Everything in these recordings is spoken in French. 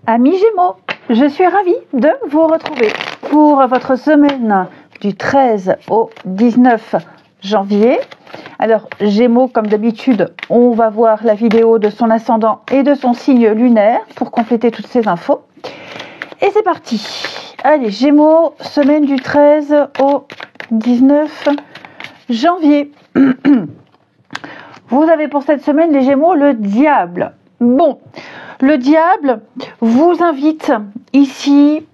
Amis Gémeaux, je suis ravie de vous retrouver pour votre semaine du 13 au 19 janvier. Alors Gémeaux, comme d'habitude, on va voir la vidéo de son ascendant et de son signe lunaire pour compléter toutes ces infos. Et c'est parti. Allez, Gémeaux, semaine du 13 au 19 janvier. Vous avez pour cette semaine, les Gémeaux, le diable. Bon, le diable vous invite ici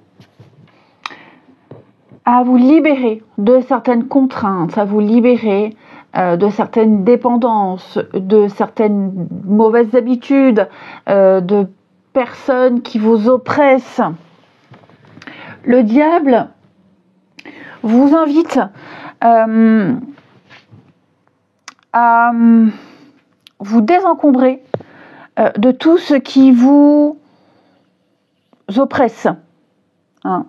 à vous libérer de certaines contraintes, à vous libérer de certaines dépendances, de certaines mauvaises habitudes, de personnes qui vous oppressent. Le diable vous invite à vous désencombrer de tout ce qui vous oppresse. Hein.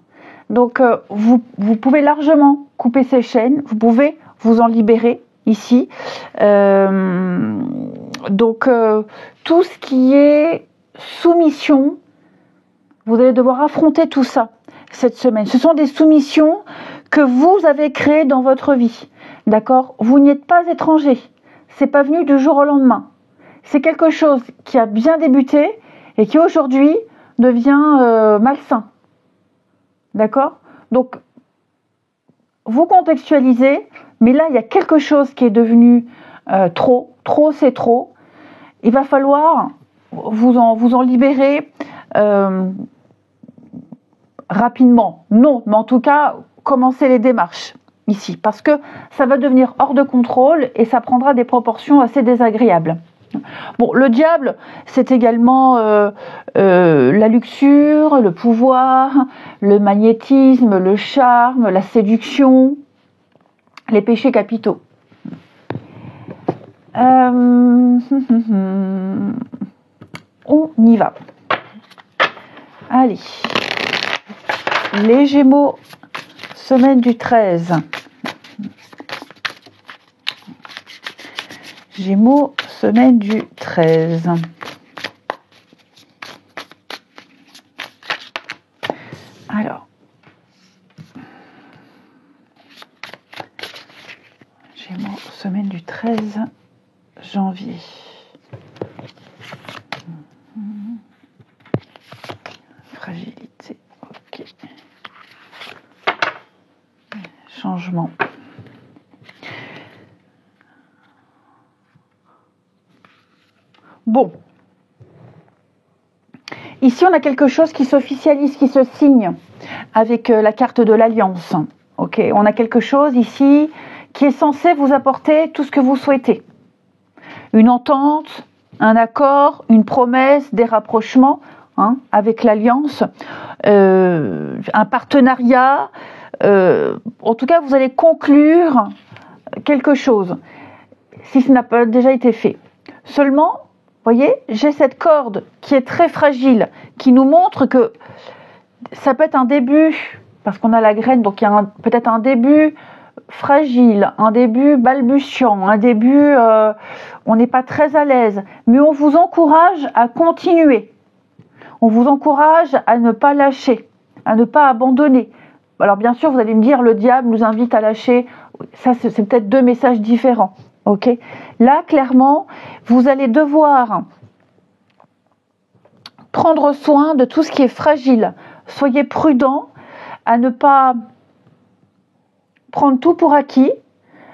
Donc, vous pouvez largement couper ces chaînes, vous pouvez vous en libérer ici. Donc, tout ce qui est soumission, vous allez devoir affronter tout ça cette semaine. Ce sont des soumissions que vous avez créées dans votre vie. D'accord ? Vous n'y êtes pas étranger. C'est pas venu du jour au lendemain. C'est quelque chose qui a bien débuté et qui aujourd'hui devient malsain. D'accord ? Donc, vous contextualisez, mais là, il y a quelque chose qui est devenu trop. Trop, c'est trop. Il va falloir vous en libérer rapidement. Non, mais en tout cas, commencer les démarches ici, parce que ça va devenir hors de contrôle et ça prendra des proportions assez désagréables. Bon, le diable, c'est également la luxure, le pouvoir, le magnétisme, le charme, la séduction, les péchés capitaux. On y va. Allez. Les Gémeaux, semaine du 13. Gémeaux, semaine du 13. Alors, Gémeaux, semaine du 13 janvier. Fragilité, ok. Changement. Bon, ici on a quelque chose qui s'officialise, qui se signe avec la carte de l'Alliance. Ok, on a quelque chose ici qui est censé vous apporter tout ce que vous souhaitez. Une entente, un accord, une promesse, des rapprochements avec l'Alliance, un partenariat. En tout cas, vous allez conclure quelque chose, si ce n'a pas déjà été fait. Seulement, voyez, j'ai cette corde qui est très fragile, qui nous montre que ça peut être un début, parce qu'on a la graine, donc il y a peut-être un début fragile, un début balbutiant, un début, on n'est pas très à l'aise, mais on vous encourage à continuer. On vous encourage à ne pas lâcher, à ne pas abandonner. Alors bien sûr, vous allez me dire, le diable nous invite à lâcher. Ça, c'est peut-être deux messages différents. Ok ? Là, clairement, vous allez devoir prendre soin de tout ce qui est fragile. Soyez prudent à ne pas prendre tout pour acquis.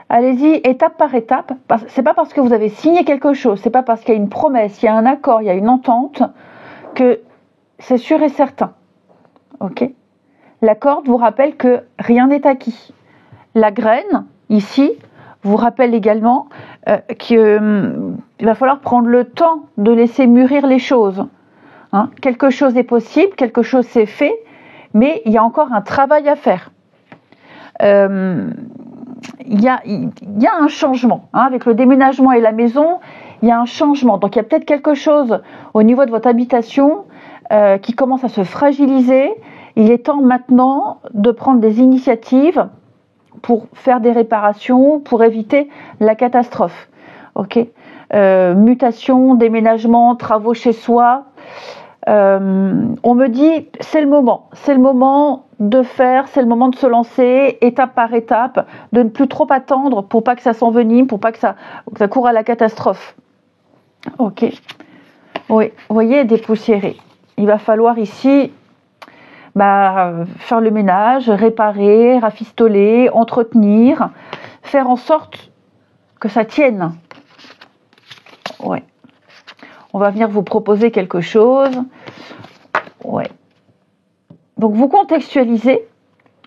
Allez-y étape par étape. C'est pas parce que vous avez signé quelque chose, c'est pas parce qu'il y a une promesse, il y a un accord, il y a une entente que c'est sûr et certain. Ok ? La corde vous rappelle que rien n'est acquis. La graine, ici, vous rappelle également qu'il va falloir prendre le temps de laisser mûrir les choses. Quelque chose est possible, quelque chose s'est fait, mais il y a encore un travail à faire. Il y a un changement. Avec le déménagement et la maison, il y a un changement. Donc il y a peut-être quelque chose au niveau de votre habitation qui commence à se fragiliser. Il est temps maintenant de prendre des initiatives pour faire des réparations, pour éviter la catastrophe. Ok ? Mutation, déménagement, travaux chez soi. on me dit c'est le moment de faire, c'est le moment de se lancer étape par étape, de ne plus trop attendre pour pas que ça s'envenime, pour pas que ça court à la catastrophe. Ok. Oui, vous voyez, dépoussiérer. Il va falloir ici faire le ménage, réparer, rafistoler, entretenir, faire en sorte que ça tienne. Ouais. On va venir vous proposer quelque chose. Ouais. Donc vous contextualisez,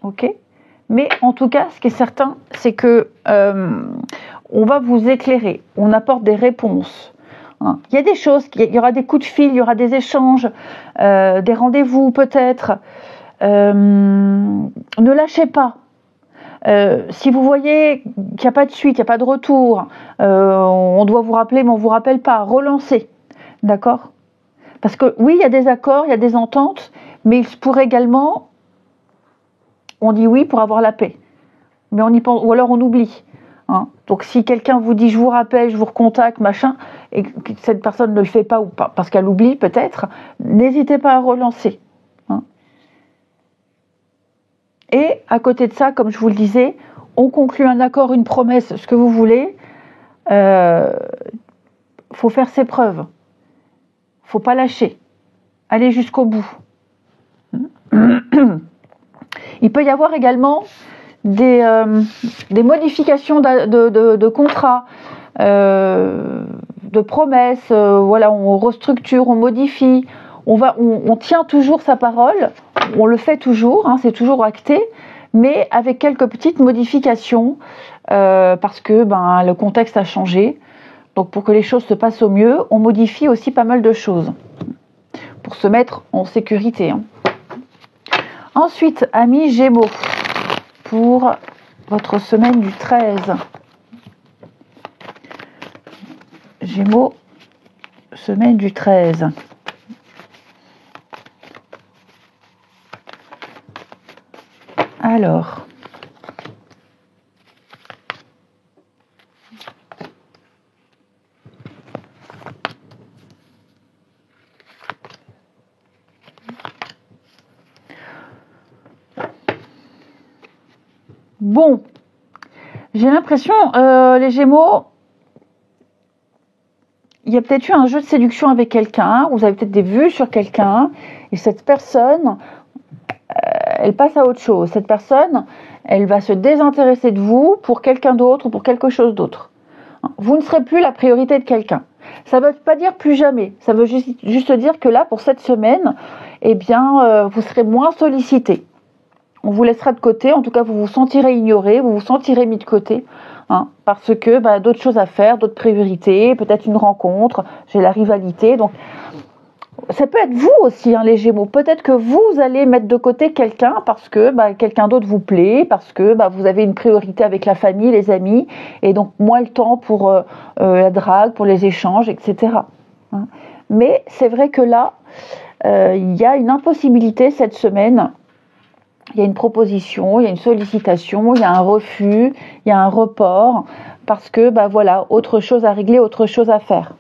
ok. Mais en tout cas, ce qui est certain, c'est que on va vous écairer. On apporte des réponses. Hein. Il y a des choses, il y aura des coups de fil, il y aura des échanges, des rendez-vous peut-être. Ne lâchez pas. Si vous voyez qu'il n'y a pas de suite, il n'y a pas de retour, on doit vous rappeler, mais on ne vous rappelle pas, relancez. D'accord ? Parce que oui, il y a des accords, il y a des ententes, mais il se pourrait également, on dit oui pour avoir la paix, mais on y pense, ou alors on oublie. Hein. Donc si quelqu'un vous dit je vous rappelle, je vous recontacte, machin, et que cette personne ne le fait pas, ou pas parce qu'elle oublie peut-être, n'hésitez pas à relancer. Hein. Et à côté de ça, comme je vous le disais, on conclut un accord, une promesse, ce que vous voulez. Faut faire ses preuves. Faut pas lâcher. Aller jusqu'au bout. Il peut y avoir également des modifications de contrats, de promesses. Voilà, on restructure, on modifie. On tient toujours sa parole. On le fait toujours. Hein, c'est toujours acté, mais avec quelques petites modifications parce que le contexte a changé. Donc pour que les choses se passent au mieux, on modifie aussi pas mal de choses pour se mettre en sécurité. Hein. Ensuite, amis Gémeaux, pour votre semaine du 13. Gémeaux, semaine du 13. Alors... Bon, j'ai l'impression, les Gémeaux, il y a peut-être eu un jeu de séduction avec quelqu'un, vous avez peut-être des vues sur quelqu'un, et cette personne, elle passe à autre chose. Cette personne, elle va se désintéresser de vous pour quelqu'un d'autre ou pour quelque chose d'autre. Vous ne serez plus la priorité de quelqu'un. Ça ne veut pas dire plus jamais, ça veut juste dire que là, pour cette semaine, eh bien, vous serez moins sollicité. On vous laissera de côté, en tout cas vous vous sentirez ignoré, vous vous sentirez mis de côté, hein, parce que d'autres choses à faire, d'autres priorités, peut-être une rencontre, j'ai la rivalité. Donc ça peut être vous aussi, hein, les Gémeaux. Peut-être que vous allez mettre de côté quelqu'un parce que quelqu'un d'autre vous plaît, parce que vous avez une priorité avec la famille, les amis, et donc moins le temps pour la drague, pour les échanges, etc. Hein. Mais c'est vrai que là, il y a une impossibilité cette semaine. Il y a une proposition, il y a une sollicitation, il y a un refus, il y a un report, parce que, autre chose à régler, autre chose à faire.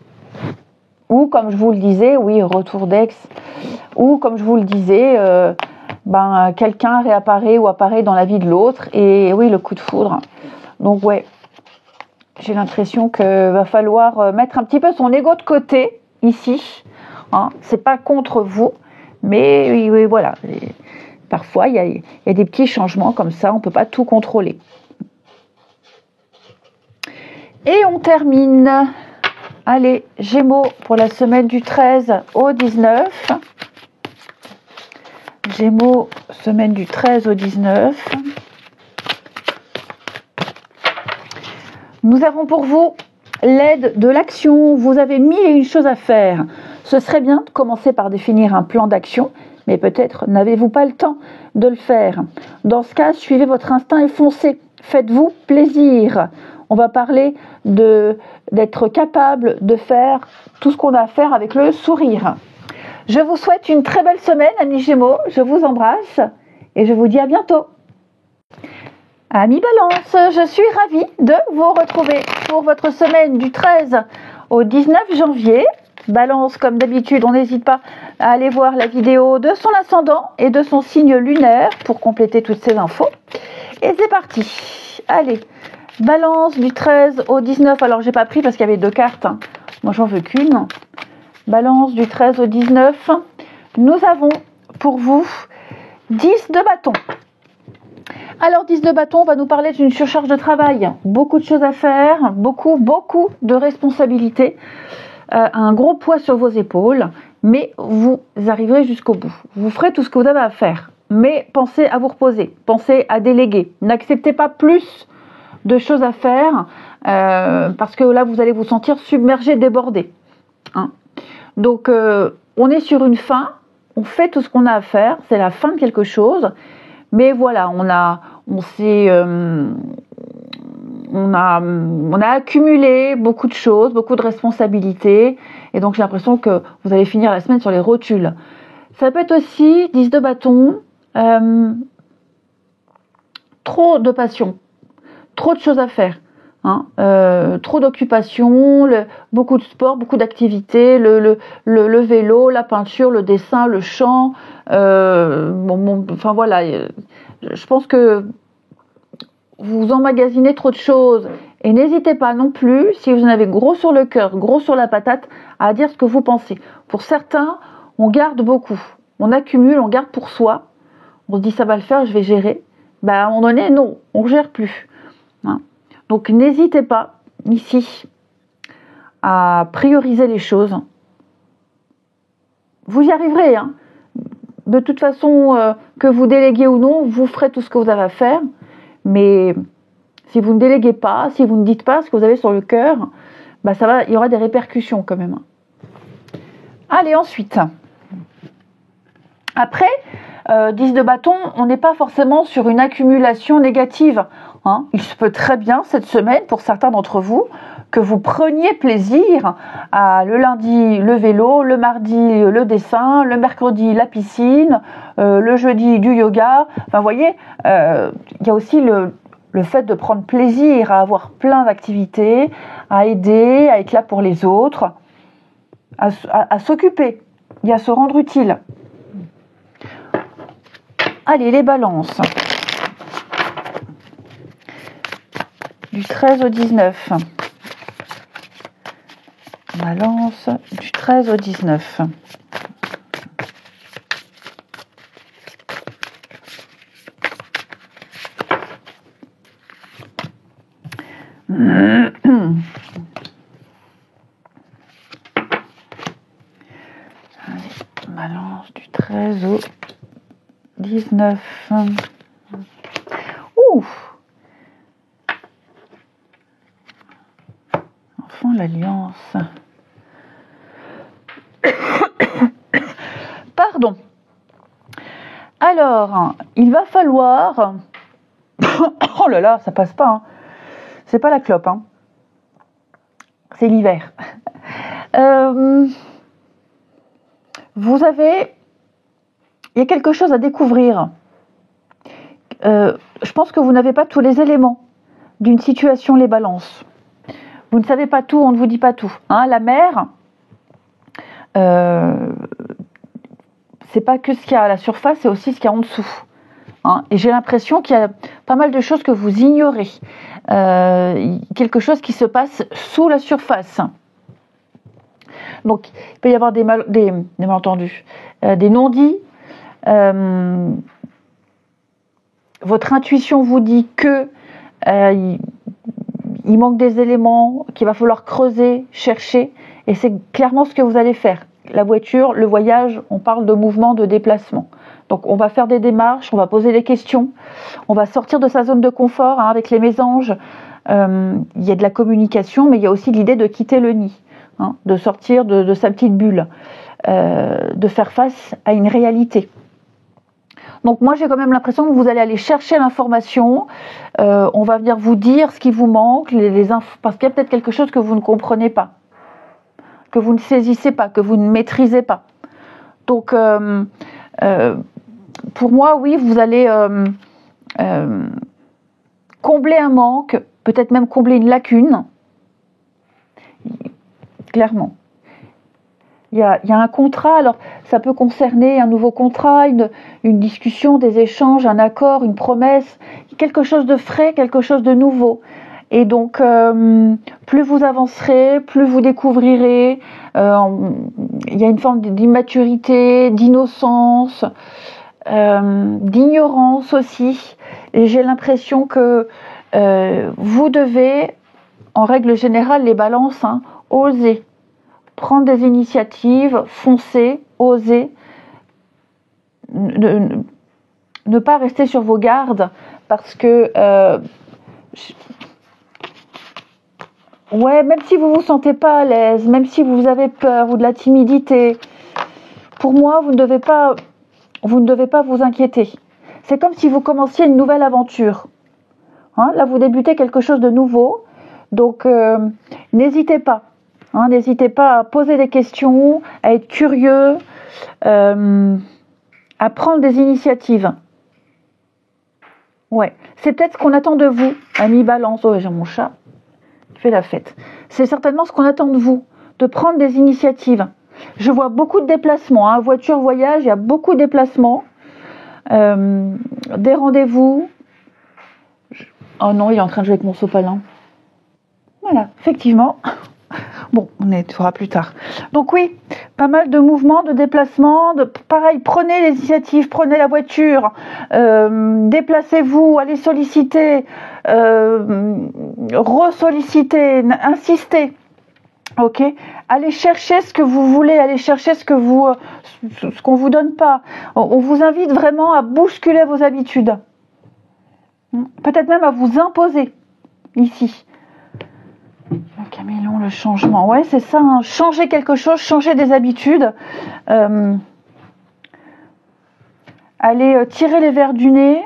Ou, comme je vous le disais, oui, retour d'ex, ou, comme je vous le disais, quelqu'un réapparaît ou apparaît dans la vie de l'autre, et oui, le coup de foudre. Donc, ouais, j'ai l'impression qu'il va falloir mettre un petit peu son ego de côté, ici. Hein, c'est pas contre vous, mais oui, voilà. Parfois, il y a des petits changements comme ça, on ne peut pas tout contrôler. Et on termine. Allez, Gémeaux pour la semaine du 13 au 19. Gémeaux, semaine du 13 au 19. Nous avons pour vous l'aide de l'action. Vous avez 1001 choses à faire. Ce serait bien de commencer par définir un plan d'action. Mais peut-être n'avez-vous pas le temps de le faire. Dans ce cas, suivez votre instinct et foncez. Faites-vous plaisir. On va parler d'être capable de faire tout ce qu'on a à faire avec le sourire. Je vous souhaite une très belle semaine, amis Gémeaux. Je vous embrasse et je vous dis à bientôt. Amis Balance, je suis ravie de vous retrouver pour votre semaine du 13 au 19 janvier. Balance, comme d'habitude, on n'hésite pas à aller voir la vidéo de son ascendant et de son signe lunaire pour compléter toutes ces infos. Et c'est parti. Allez, Balance du 13 au 19. Alors, j'ai pas pris parce qu'il y avait 2 cartes. Moi, j'en veux qu'une. Balance du 13 au 19. Nous avons pour vous 10 de bâton. Alors, 10 de bâton, on va nous parler d'une surcharge de travail. Beaucoup de choses à faire, beaucoup de responsabilités. Un gros poids sur vos épaules, mais vous arriverez jusqu'au bout. Vous ferez tout ce que vous avez à faire, mais pensez à vous reposer, pensez à déléguer. N'acceptez pas plus de choses à faire, parce que là, vous allez vous sentir submergé, débordé. Donc, on est sur une fin, on fait tout ce qu'on a à faire, c'est la fin de quelque chose, mais voilà, on a accumulé beaucoup de choses, beaucoup de responsabilités, et donc j'ai l'impression que vous allez finir la semaine sur les rotules. Ça peut être aussi 10 de bâton, trop de passion, trop de choses à faire, trop d'occupations, beaucoup de sport, beaucoup d'activités, le vélo, la peinture, le dessin, le chant, enfin voilà, je pense que vous emmagasinez trop de choses et n'hésitez pas non plus, si vous en avez gros sur le cœur, gros sur la patate, à dire ce que vous pensez. Pour certains, on garde beaucoup, on accumule, on garde pour soi, on se dit ça va le faire, je vais gérer. À un moment donné, non, on ne gère plus. Donc n'hésitez pas ici à prioriser les choses. Vous y arriverez. De toute façon, que vous déléguez ou non, vous ferez tout ce que vous avez à faire. Mais si vous ne déléguez pas, si vous ne dites pas ce que vous avez sur le cœur, il y aura des répercussions quand même. Allez, ensuite. Après, 10 de bâton, on n'est pas forcément sur une accumulation négative. Il se peut très bien cette semaine, pour certains d'entre vous, que vous preniez plaisir à le lundi le vélo, le mardi le dessin, le mercredi la piscine, le jeudi du yoga. Enfin, vous voyez, il y a aussi le fait de prendre plaisir à avoir plein d'activités, à aider, à être là pour les autres, à s'occuper et à se rendre utile. Allez, les balances. Du 13 au 19. Balance du 13 au 19. Allez, balance du 13 au 19. Ouf! Enfin, l'alliance. Pardon. Alors, il va falloir... oh là là, ça passe pas. C'est pas la clope. C'est l'hiver. Vous avez... Il y a quelque chose à découvrir. Je pense que vous n'avez pas tous les éléments d'une situation, les balances. Vous ne savez pas tout, on ne vous dit pas tout. La mer, c'est pas que ce qu'il y a à la surface, c'est aussi ce qu'il y a en dessous. Et j'ai l'impression qu'il y a pas mal de choses que vous ignorez. Quelque chose qui se passe sous la surface. Donc, il peut y avoir des malentendus, des non-dits. Votre intuition vous dit que il manque des éléments, qu'il va falloir creuser, chercher, et c'est clairement ce que vous allez faire. La voiture, le voyage, on parle de mouvement, de déplacement. Donc on va faire des démarches, on va poser des questions, on va sortir de sa zone de confort avec les mésanges. Il y a de la communication, mais il y a aussi l'idée de quitter le nid, de sortir de sa petite bulle, de faire face à une réalité. Donc moi j'ai quand même l'impression que vous allez aller chercher l'information, on va venir vous dire ce qui vous manque, les infos, parce qu'il y a peut-être quelque chose que vous ne comprenez pas, que vous ne saisissez pas, que vous ne maîtrisez pas. Donc pour moi, oui, vous allez combler un manque, peut-être même combler une lacune, clairement. il y a un contrat, alors ça peut concerner un nouveau contrat, une discussion, des échanges, un accord, une promesse, quelque chose de frais, quelque chose de nouveau. Et donc, plus vous avancerez, plus vous découvrirez, il y a une forme d'immaturité, d'innocence, d'ignorance aussi. Et j'ai l'impression que vous devez, en règle générale, les balances, oser. Prendre des initiatives, foncer, oser, ne pas rester sur vos gardes parce que même si vous vous sentez pas à l'aise, même si vous avez peur ou de la timidité, pour moi vous ne devez pas vous inquiéter. C'est comme si vous commenciez une nouvelle aventure. Là vous débutez quelque chose de nouveau, donc n'hésitez pas. N'hésitez pas à poser des questions, à être curieux, à prendre des initiatives. C'est peut-être ce qu'on attend de vous, ami Balance. Oh, j'ai mon chat qui fait la fête. C'est certainement ce qu'on attend de vous, de prendre des initiatives. Je vois beaucoup de déplacements, voiture, voyage, il y a beaucoup de déplacements, des rendez-vous. Oh non, il est en train de jouer avec mon sopalin. Voilà, effectivement. Bon, on y fera plus tard. Donc oui, pas mal de mouvements, de déplacements. Pareil, prenez l'initiative, prenez la voiture, déplacez-vous, allez solliciter, ressolliciter, insistez. Ok, allez chercher ce que vous voulez, allez chercher ce qu'on vous donne pas. On vous invite vraiment à bousculer vos habitudes. Peut-être même à vous imposer ici. Le caméléon, le changement. Ouais, c'est ça. Changer quelque chose, changer des habitudes. Aller tirer les verres du nez.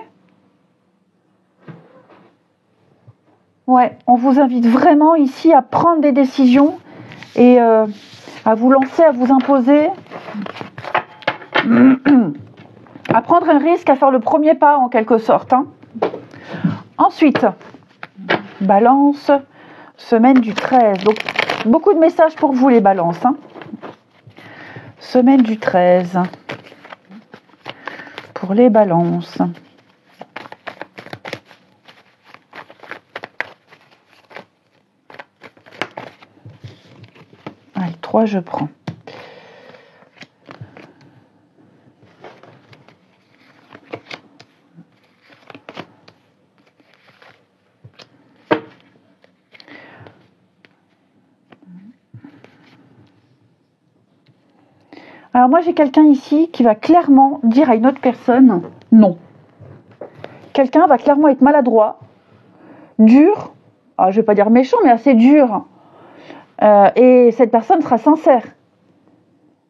Ouais, on vous invite vraiment ici à prendre des décisions et à vous lancer, à vous imposer. À prendre un risque, à faire le premier pas en quelque sorte. Ensuite, Balance. Semaine du 13. Donc, beaucoup de messages pour vous, les balances. Semaine du 13. Pour les balances. Allez, 3, je prends. Alors moi j'ai quelqu'un ici qui va clairement dire à une autre personne non. Quelqu'un va clairement être maladroit, dur, je ne vais pas dire méchant mais assez dur. Et cette personne sera sincère.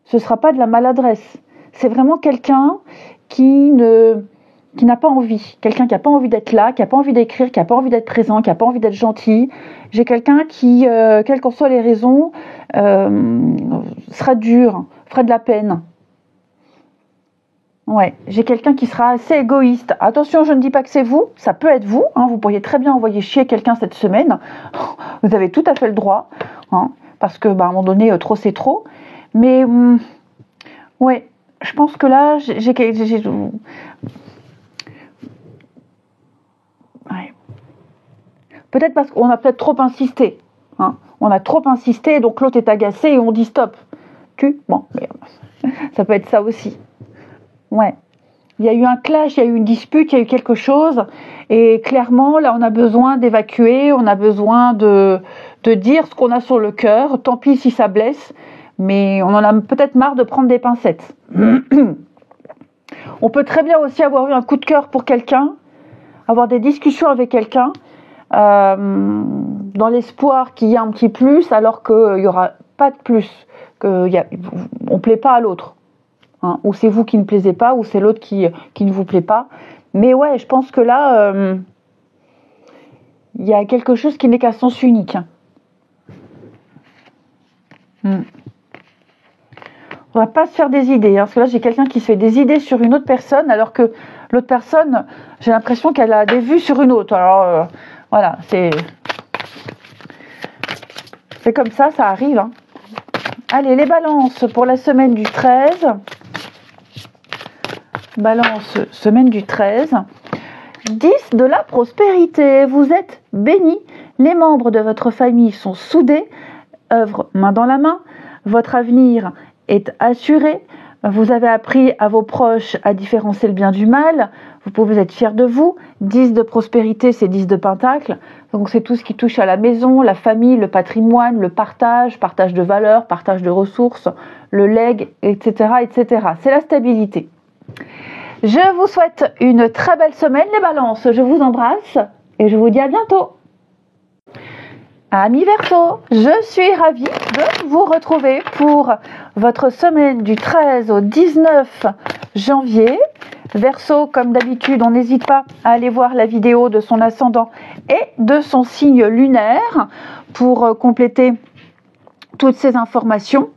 Ce ne sera pas de la maladresse. C'est vraiment quelqu'un qui n'a pas envie. Quelqu'un qui n'a pas envie d'être là, qui n'a pas envie d'écrire, qui n'a pas envie d'être présent, qui n'a pas envie d'être gentil. J'ai quelqu'un qui, quelles qu'en soient les raisons, sera dur, fera de la peine. Ouais, j'ai quelqu'un qui sera assez égoïste. Attention, je ne dis pas que c'est vous, ça peut être vous. Vous pourriez très bien envoyer chier quelqu'un cette semaine. Vous avez tout à fait le droit, parce que à un moment donné, trop c'est trop. Mais ouais, je pense que là, j'ai ouais. Peut-être parce qu'on a peut-être trop insisté. On a trop insisté, donc l'autre est agacé et on dit stop. Ça peut être ça aussi. Ouais. Il y a eu un clash, il y a eu une dispute, il y a eu quelque chose. Et clairement, là, on a besoin d'évacuer, on a besoin de dire ce qu'on a sur le cœur. Tant pis si ça blesse, mais on en a peut-être marre de prendre des pincettes. On peut très bien aussi avoir eu un coup de cœur pour quelqu'un, avoir des discussions avec quelqu'un, dans l'espoir qu'il y ait un petit plus, alors qu'il n'y aura pas de plus, on ne plaît pas à l'autre. Ou c'est vous qui ne plaisez pas, ou c'est l'autre qui ne vous plaît pas. Mais ouais, je pense que là, il y a quelque chose qui n'est qu'à sens unique. On ne va pas se faire des idées, parce que là, j'ai quelqu'un qui se fait des idées sur une autre personne, alors que l'autre personne, j'ai l'impression qu'elle a des vues sur une autre. Alors, voilà, c'est comme ça arrive. Allez, les balances pour la semaine du 13. Balance, semaine du 13. 10 de la prospérité. Vous êtes bénis. Les membres de votre famille sont soudés, œuvrent main dans la main. Votre avenir est assuré. Vous avez appris à vos proches à différencier le bien du mal. Vous pouvez être fiers de vous. 10 de prospérité, c'est 10 de pentacle. Donc c'est tout ce qui touche à la maison, la famille, le patrimoine, le partage, partage de valeurs, partage de ressources, le legs, etc., etc. C'est la stabilité. Je vous souhaite une très belle semaine, les balances. Je vous embrasse et je vous dis à bientôt. Amis Verseau, je suis ravie de vous retrouver pour votre semaine du 13 au 19 janvier. Verseau, comme d'habitude, on n'hésite pas à aller voir la vidéo de son ascendant et de son signe lunaire pour compléter toutes ces informations.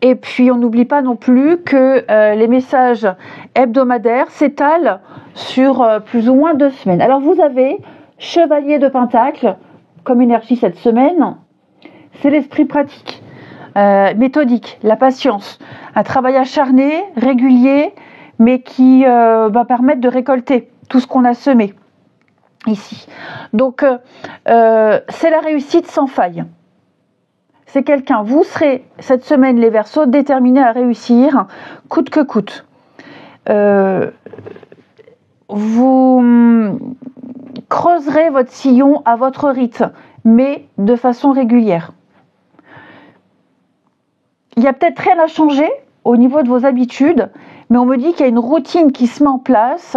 Et puis, on n'oublie pas non plus que les messages hebdomadaires s'étalent sur plus ou moins 2 semaines. Alors, vous avez Chevalier de Pentacle comme énergie cette semaine. C'est l'esprit pratique, méthodique, la patience, un travail acharné, régulier, mais qui va permettre de récolter tout ce qu'on a semé ici. Donc, c'est la réussite sans faille. C'est quelqu'un, vous serez cette semaine les Verseaux déterminés à réussir coûte que coûte. Vous creuserez votre sillon à votre rythme, mais de façon régulière. Il n'y a peut-être rien à changer au niveau de vos habitudes, mais on me dit qu'il y a une routine qui se met en place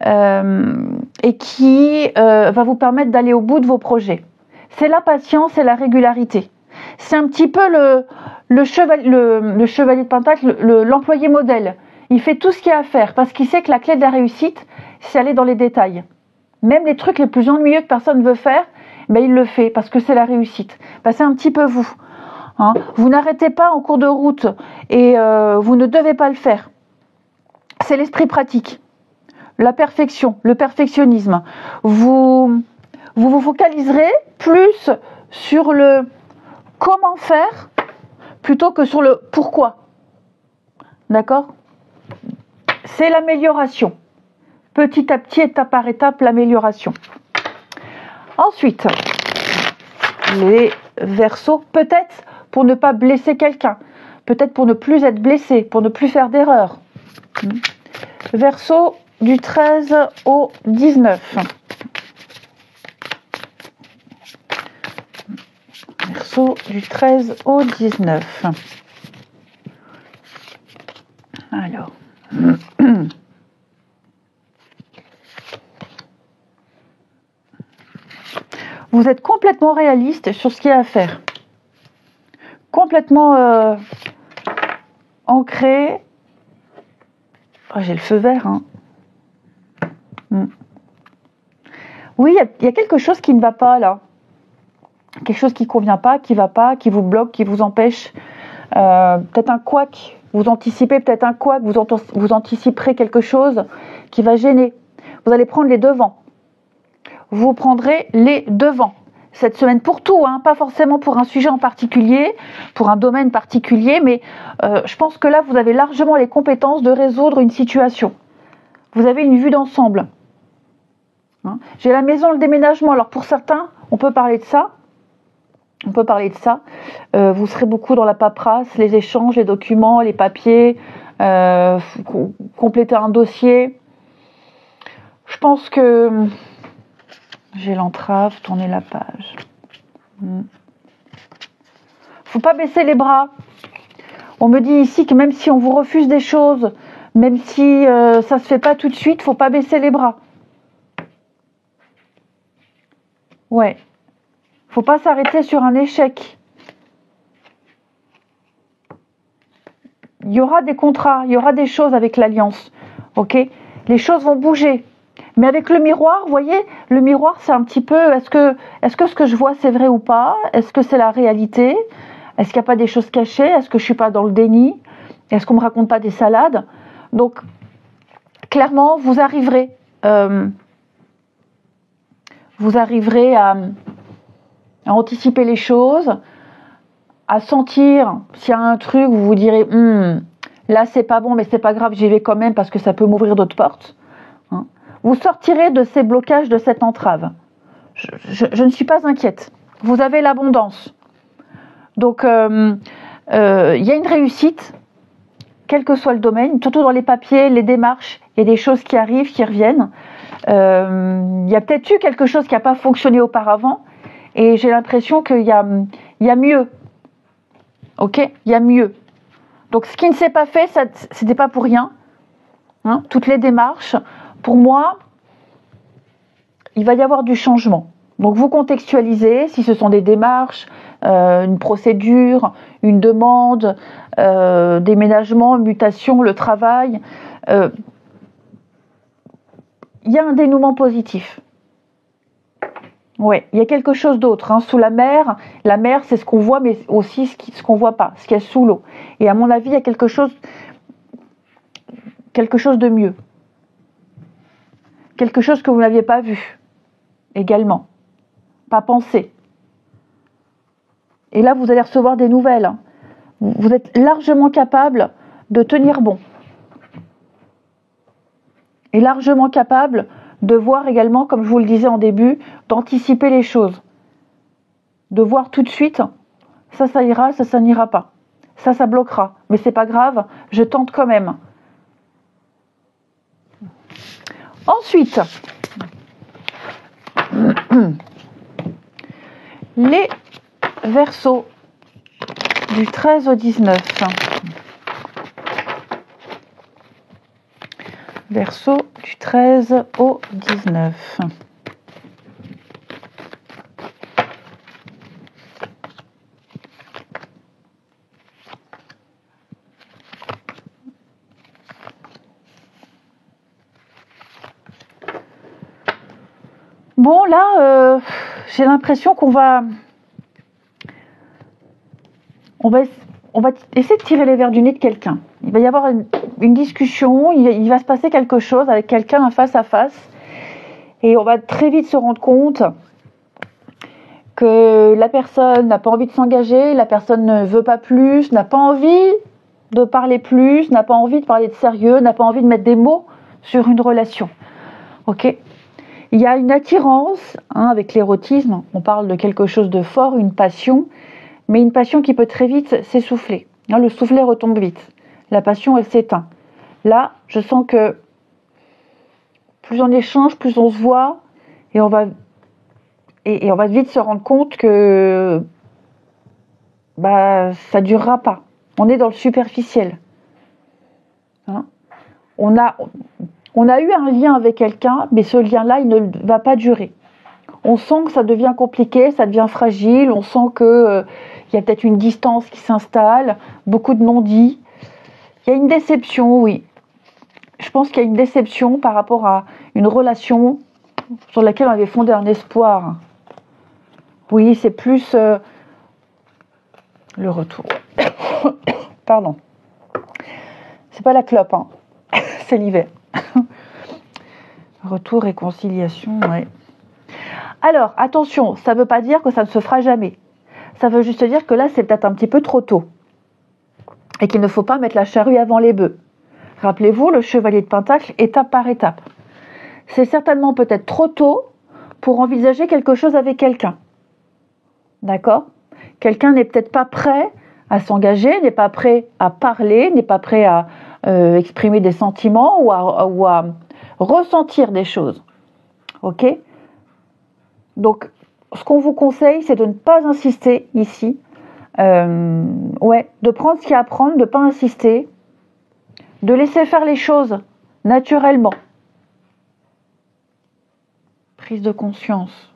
et qui va vous permettre d'aller au bout de vos projets. C'est la patience et la régularité. C'est un petit peu le chevalier de Pentacle, l'employé modèle. Il fait tout ce qu'il y a à faire parce qu'il sait que la clé de la réussite, c'est aller dans les détails. Même les trucs les plus ennuyeux que personne ne veut faire, ben il le fait parce que c'est la réussite. Ben c'est un petit peu vous. Hein. Vous n'arrêtez pas en cours de route et vous ne devez pas le faire. C'est l'esprit pratique, la perfection, le perfectionnisme. Vous vous focaliserez plus sur le comment faire plutôt que sur le pourquoi. D'accord ? C'est l'amélioration. Petit à petit, étape par étape, l'amélioration. Ensuite, les Verseaux, peut-être pour ne pas blesser quelqu'un, peut-être pour ne plus être blessé, pour ne plus faire d'erreur. Verseau du 13 au 19. Verseau du 13 au 19. Alors. Vous êtes complètement réaliste sur ce qu'il y a à faire. Complètement ancré. Oh, j'ai le feu vert. Hein. Oui, il y a quelque chose qui ne va pas là. Quelque chose qui ne convient pas, qui ne va pas, qui vous bloque, qui vous empêche. Peut-être un couac. Vous anticipez peut-être un couac. Vous anticiperez quelque chose qui va gêner. Vous allez prendre les devants. Vous prendrez les devants cette semaine pour tout, hein, pas forcément pour un sujet en particulier, pour un domaine particulier, mais je pense que là, vous avez largement les compétences de résoudre une situation. Vous avez une vue d'ensemble. Hein. J'ai la maison, le déménagement. Alors pour certains, on peut parler de ça. Vous serez beaucoup dans la paperasse, les échanges, les documents, les papiers, compléter un dossier. Je pense que j'ai l'entrave, tourner la page. Faut pas baisser les bras. On me dit ici que même si on vous refuse des choses, même si ça se fait pas tout de suite, faut pas baisser les bras. Ouais. Faut pas s'arrêter sur un échec. Il y aura des contrats, il y aura des choses avec l'alliance. Ok ? Les choses vont bouger. Mais avec le miroir, vous voyez, le miroir, c'est un petit peu, est-ce que ce que je vois, c'est vrai ou pas ? Est-ce que c'est la réalité ? Est-ce qu'il n'y a pas des choses cachées ? Est-ce que je ne suis pas dans le déni ? Est-ce qu'on ne me raconte pas des salades ? Donc, clairement, vous arriverez à anticiper les choses, à sentir s'il y a un truc où vous vous direz là c'est pas bon mais c'est pas grave, j'y vais quand même parce que ça peut m'ouvrir d'autres portes, hein, vous sortirez de ces blocages, de cette entrave. Je ne suis pas inquiète. Vous avez l'abondance. Donc y a une réussite, quel que soit le domaine, surtout dans les papiers, les démarches, il y a des choses qui arrivent, qui reviennent. Il y a peut-être eu quelque chose qui n'a pas fonctionné auparavant et j'ai l'impression qu'il y a mieux. Ok, il y a mieux. Donc ce qui ne s'est pas fait, c'était pas pour rien. Hein, toutes les démarches, pour moi, il va y avoir du changement. Donc vous contextualisez, si ce sont des démarches, une procédure, une demande, déménagement, mutation, le travail. Il y a un dénouement positif. Ouais, il y a quelque chose d'autre. Hein. Sous la mer c'est ce qu'on voit, mais aussi ce qu'on ne voit pas, ce qu'il y a sous l'eau. Et à mon avis, il y a quelque chose de mieux. Quelque chose que vous n'aviez pas vu, également. Pas pensé. Et là, vous allez recevoir des nouvelles. Hein. Vous êtes largement capable de tenir bon. Et largement capable de voir également, comme je vous le disais en début, d'anticiper les choses. De voir tout de suite, ça ira, ça n'ira pas. Ça bloquera. Mais c'est pas grave, je tente quand même. Ensuite, les Verseaux du 13 au 19. Verseau du 13 au 19. Bon, là, j'ai l'impression qu'on va essayer de tirer les verres du nez de quelqu'un. Il va y avoir une discussion, il va se passer quelque chose avec quelqu'un face à face. Et on va très vite se rendre compte que la personne n'a pas envie de s'engager, la personne ne veut pas plus, n'a pas envie de parler plus, n'a pas envie de parler de sérieux, n'a pas envie de mettre des mots sur une relation. Ok ? Il y a une attirance, avec l'érotisme, on parle de quelque chose de fort, une passion, mais une passion qui peut très vite s'essouffler. Le soufflet retombe vite. La passion, elle s'éteint. Là, je sens que plus on échange, plus on se voit, et on va vite se rendre compte que ça durera pas. On est dans le superficiel. On a eu un lien avec quelqu'un, mais ce lien-là, il ne va pas durer. On sent que ça devient compliqué, ça devient fragile, on sent que y a peut-être une distance qui s'installe, beaucoup de non-dits. Il y a une déception, oui. Je pense qu'il y a une déception par rapport à une relation sur laquelle on avait fondé un espoir. Oui, c'est plus le retour. Pardon. C'est pas la clope, c'est l'hiver. Retour, réconciliation, ouais. Alors, attention, ça ne veut pas dire que ça ne se fera jamais. Ça veut juste dire que là, c'est peut-être un petit peu trop tôt. Et qu'il ne faut pas mettre la charrue avant les bœufs. Rappelez-vous, le chevalier de Pentacle, étape par étape. C'est certainement peut-être trop tôt pour envisager quelque chose avec quelqu'un. D'accord ? Quelqu'un n'est peut-être pas prêt à s'engager, n'est pas prêt à parler, n'est pas prêt à exprimer des sentiments ou à ressentir des choses. Ok ? Donc, ce qu'on vous conseille, c'est de ne pas insister ici. De prendre ce qu'il y a à prendre, de ne pas insister, de laisser faire les choses naturellement. Prise de conscience.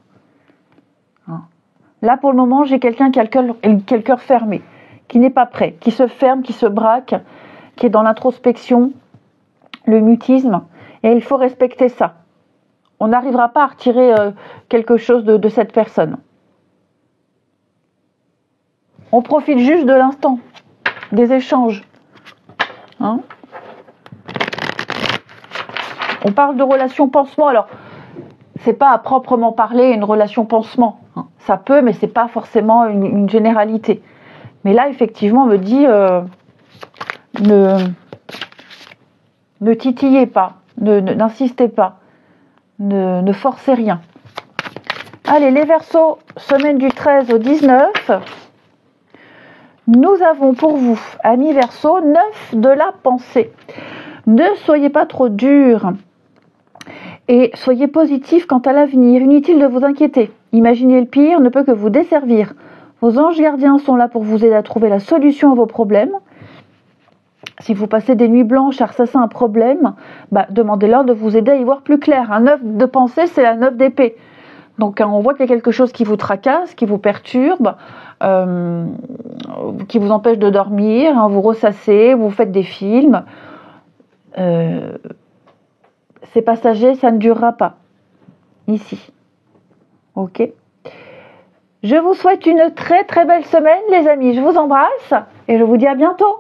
Là, pour le moment, j'ai quelqu'un qui a le cœur fermé, qui n'est pas prêt, qui se ferme, qui se braque, qui est dans l'introspection, le mutisme, et il faut respecter ça. On n'arrivera pas à retirer quelque chose de cette personne. On profite juste de l'instant, des échanges. On parle de relation pansement. Alors, c'est pas à proprement parler une relation pansement. Ça peut, mais c'est pas forcément une généralité. Mais là, effectivement, on me dit ne titillez pas, n'insistez pas, ne forcez rien. Allez, les Verseaux, semaine du 13 au 19. Nous avons pour vous, amis Verseaux, 9 de la pensée. Ne soyez pas trop durs et soyez positifs quant à l'avenir. Inutile de vous inquiéter. Imaginer le pire ne peut que vous desservir. Vos anges gardiens sont là pour vous aider à trouver la solution à vos problèmes. Si vous passez des nuits blanches à ressasser un problème, demandez-leur de vous aider à y voir plus clair. Un 9 de pensée, c'est la 9 d'épée. Donc on voit qu'il y a quelque chose qui vous tracasse, qui vous perturbe, qui vous empêche de dormir, vous ressassez, vous faites des films. C'est passager, ça ne durera pas. Ici. Ok ? Je vous souhaite une très très belle semaine, les amis. Je vous embrasse et je vous dis à bientôt.